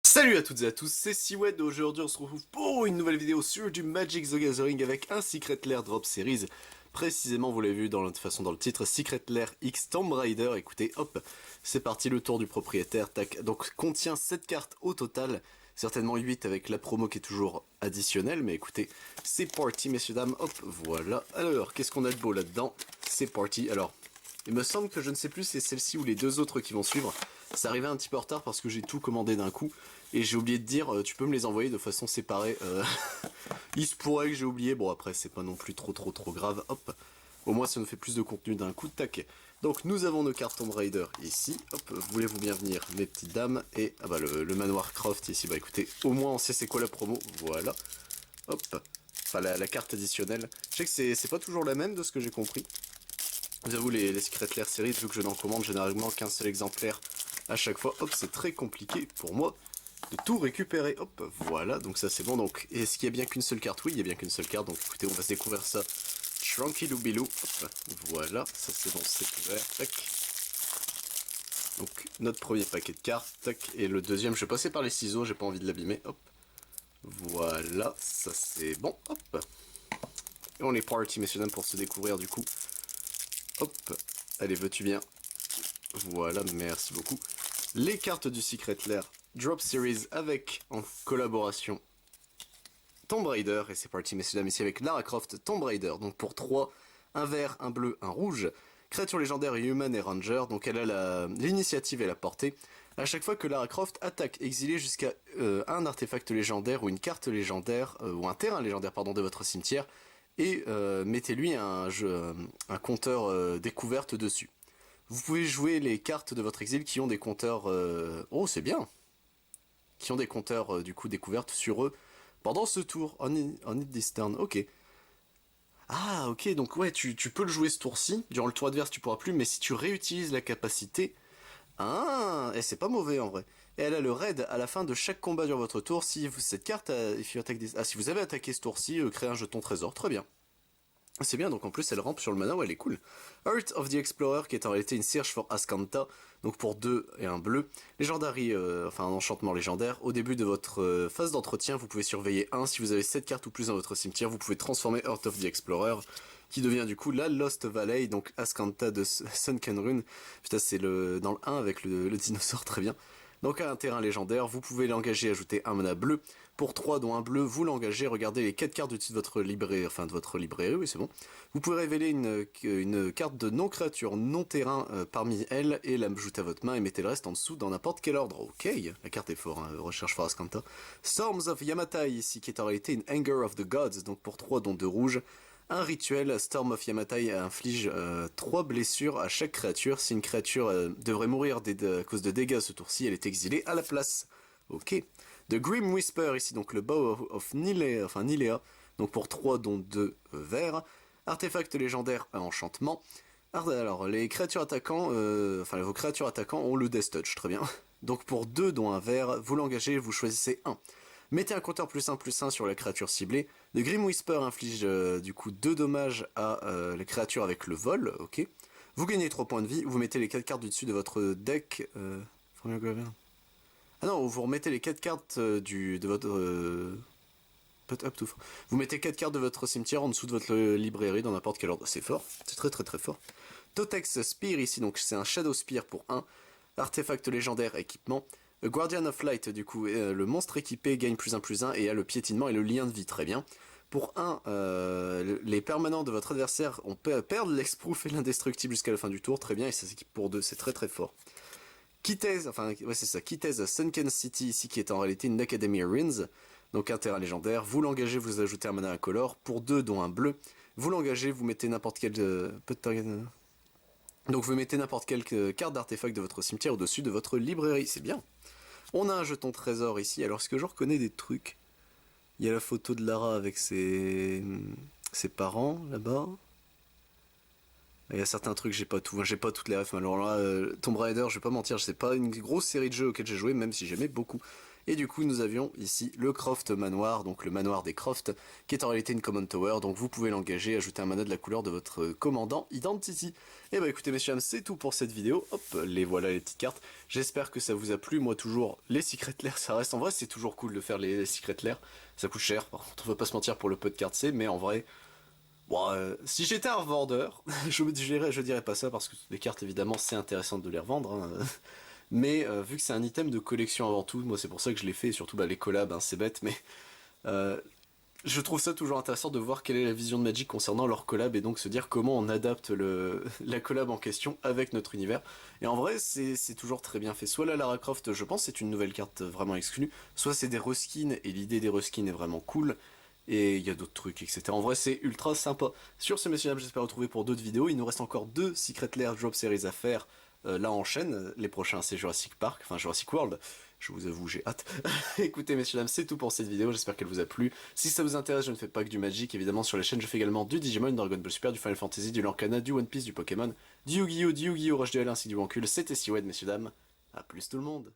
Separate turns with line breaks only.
Salut à toutes et à tous, c'est Siwed. Aujourd'hui on se retrouve pour une nouvelle vidéo sur du Magic the Gathering avec un Secret Lair Drop Series. Précisément, vous l'avez vu dans dans le titre, Secret Lair X Tomb Raider. Écoutez, hop, c'est parti, le tour du propriétaire. Tac. Donc contient 7 cartes au total, certainement 8 avec la promo qui est toujours additionnelle. Mais écoutez, c'est parti messieurs dames, hop, voilà. Alors, qu'est-ce qu'on a de beau là-dedans? C'est parti. Alors, il me semble que je ne sais plus si c'est celle-ci ou les deux autres qui vont suivre. Ça arrivait un petit peu en retard parce que j'ai tout commandé d'un coup. Et j'ai oublié de dire, tu peux me les envoyer de façon séparée. Il se pourrait que j'ai oublié. Bon, après, c'est pas non plus trop grave. Hop. Au moins, ça nous fait plus de contenu d'un coup de taquet. Donc, nous avons nos cartes Tomb Raider ici. Hop, voulez-vous bien venir, mes petites dames. Et ah bah, le manoir Croft ici. Bah écoutez, au moins, on sait c'est quoi la promo. Voilà. Hop. Enfin, la carte additionnelle. Je sais que c'est pas toujours la même de ce que j'ai compris. J'avoue, les Secret Lair Series, vu que je n'en commande généralement qu'un seul exemplaire à chaque fois, hop, c'est très compliqué pour moi de tout récupérer. Hop, voilà, donc ça c'est bon. Donc, est-ce qu'il y a bien qu'une seule carte? Oui, il y a bien qu'une seule carte, donc écoutez, on va se découvrir ça tranquillou bilou. Hop, voilà, ça c'est bon, c'est ouvert, tac. Donc, notre premier paquet de cartes, tac, et le deuxième, je vais passer par les ciseaux, j'ai pas envie de l'abîmer, hop. Voilà, ça c'est bon, hop. Et on est parti, messieurs dames, pour se découvrir du coup. Hop, allez, veux-tu bien? Voilà, merci beaucoup. Les cartes du Secret Lair Drop Series avec, en collaboration, Tomb Raider. Et c'est parti, messieurs dames, ici avec Lara Croft Tomb Raider. Donc pour 3, un vert, un bleu, un rouge. Créature légendaire Human et Ranger. Donc elle a l'initiative et la portée. À chaque fois que Lara Croft attaque, exilez jusqu'à un artefact légendaire ou une carte légendaire, ou un terrain légendaire pardon, de votre cimetière. Et mettez-lui un compteur découverte dessus. Vous pouvez jouer les cartes de votre exil qui ont des compteurs... Oh, c'est bien! Qui ont des compteurs, du coup, découvertes sur eux pendant ce tour. On it this turn, ok. Ah, ok, donc ouais, tu peux le jouer ce tour-ci. Durant le tour adverse, tu pourras plus, mais si tu réutilises la capacité... Ah, et c'est pas mauvais en vrai. Et elle a le raid à la fin de chaque combat durant votre tour. Si vous, cette carte, si vous avez attaqué ce tour-ci, créez un jeton trésor. Très bien. C'est bien, donc en plus elle rampe sur le mana, ouais, elle est cool. Heart of the Explorer, qui est en réalité une Search for Azcanta, donc pour 2 et un bleu. Légendary, enfin un enchantement légendaire. Au début de votre phase d'entretien, vous pouvez surveiller 1. Si vous avez 7 cartes ou plus dans votre cimetière, vous pouvez transformer Heart of the Explorer, qui devient du coup la Lost Valley, donc Azcanta de Sunken Rune. Putain, c'est dans le 1 avec le dinosaure, très bien. Donc à un terrain légendaire, vous pouvez l'engager, ajouter un mana bleu. Pour 3 dont un bleu, vous l'engagez, regardez les 4 cartes au-dessus de votre librairie, oui c'est bon. Vous pouvez révéler une carte de non-créature, non-terrain parmi elles et l'ajouter à votre main et mettez le reste en dessous dans n'importe quel ordre. Ok, la carte est fort, hein, recherche for Ascanta. Storms of Yamatai ici, qui est en réalité une Anger of the Gods, donc pour 3 dont 2 rouges. Un rituel, Storm of Yamatai inflige 3 blessures à chaque créature. Si une créature devrait mourir à cause de dégâts ce tour-ci, elle est exilée à la place. Ok. The Grim Whisper ici, donc le Bow of Nilea, enfin Nilea, donc pour 3 dont 2 verts. Artefact légendaire à enchantement. Alors, les créatures attaquants, vos créatures attaquants ont le Death Touch, très bien. Donc pour 2 dont un vert, vous l'engagez, vous choisissez 1. Mettez un compteur +1/+1 sur la créature ciblée. The Grim Whisper inflige du coup 2 dommages à la créature avec le vol, ok. Vous gagnez 3 points de vie, vous mettez les 4 cartes du dessus de votre deck. Ah non, vous remettez les 4 cartes de votre... Vous mettez 4 cartes de votre cimetière en dessous de votre librairie dans n'importe quel ordre. C'est fort, c'est très fort. Totex Spear ici, donc c'est un Shadow Spear pour 1. Artefact légendaire, équipement. Guardian of Light, du coup, le monstre équipé gagne +1/+1 et a le piétinement et le lien de vie, très bien. Pour 1, les permanents de votre adversaire perdent l'exproof et l'indestructible jusqu'à la fin du tour, très bien, et ça s'équipe pour 2, c'est très fort. Kitez, Kitez Sunken City ici, qui est en réalité une Academy Ruins, donc un terrain légendaire. Vous l'engagez, vous ajoutez un mana incolore pour 2 dont un bleu. Vous l'engagez, vous mettez n'importe quel donc vous mettez n'importe quelle carte d'artefact de votre cimetière au-dessus de votre librairie, c'est bien. On a un jeton trésor ici, alors est-ce que je reconnais des trucs? Il y a la photo de Lara avec ses parents là-bas. Il y a certains trucs, j'ai pas tout, j'ai pas toutes les refs. Alors là, Tomb Raider, je vais pas mentir, c'est pas une grosse série de jeux auxquels j'ai joué, même si j'aimais beaucoup. Et du coup nous avions ici le Croft Manoir, donc le manoir des Croft, qui est en réalité une Common Tower, donc vous pouvez l'engager, ajouter un mana de la couleur de votre commandant Identity. Et bah écoutez messieurs dames, c'est tout pour cette vidéo, hop, les voilà les petites cartes, j'espère que ça vous a plu, moi toujours, les Secret Lair ça reste, en vrai c'est toujours cool de faire les Secret Lair, ça coûte cher, par contre on va pas se mentir pour le peu de cartes c'est, mais en vrai... Bon, si j'étais un revendeur, je dirais pas ça parce que les cartes évidemment c'est intéressant de les revendre, hein, mais vu que c'est un item de collection avant tout, moi c'est pour ça que je l'ai fait, et surtout bah, les collabs, hein, c'est bête, mais euh, je trouve ça toujours intéressant de voir quelle est la vision de Magic concernant leur collab et donc se dire comment on adapte la collab en question avec notre univers. Et en vrai c'est toujours très bien fait, soit la Lara Croft je pense c'est une nouvelle carte vraiment exclue, soit c'est des reskins et l'idée des reskins est vraiment cool. Et il y a d'autres trucs, etc. En vrai, c'est ultra sympa. Sur ce, messieurs, dames, j'espère vous retrouver pour d'autres vidéos. Il nous reste encore 2 Secret Lair Drop Series à faire. Là, en chaîne. Les prochains, c'est Jurassic Park, enfin Jurassic World. Je vous avoue, j'ai hâte. Écoutez, messieurs, dames, c'est tout pour cette vidéo. J'espère qu'elle vous a plu. Si ça vous intéresse, je ne fais pas que du Magic. Évidemment, sur la chaîne, je fais également du Digimon, Dragon Ball Super, du Final Fantasy, du Lancana, du One Piece, du Pokémon, du Yu-Gi-Oh, Rush Duel ainsi que du Wancul. C'était Siwed, messieurs, dames. A plus tout le monde.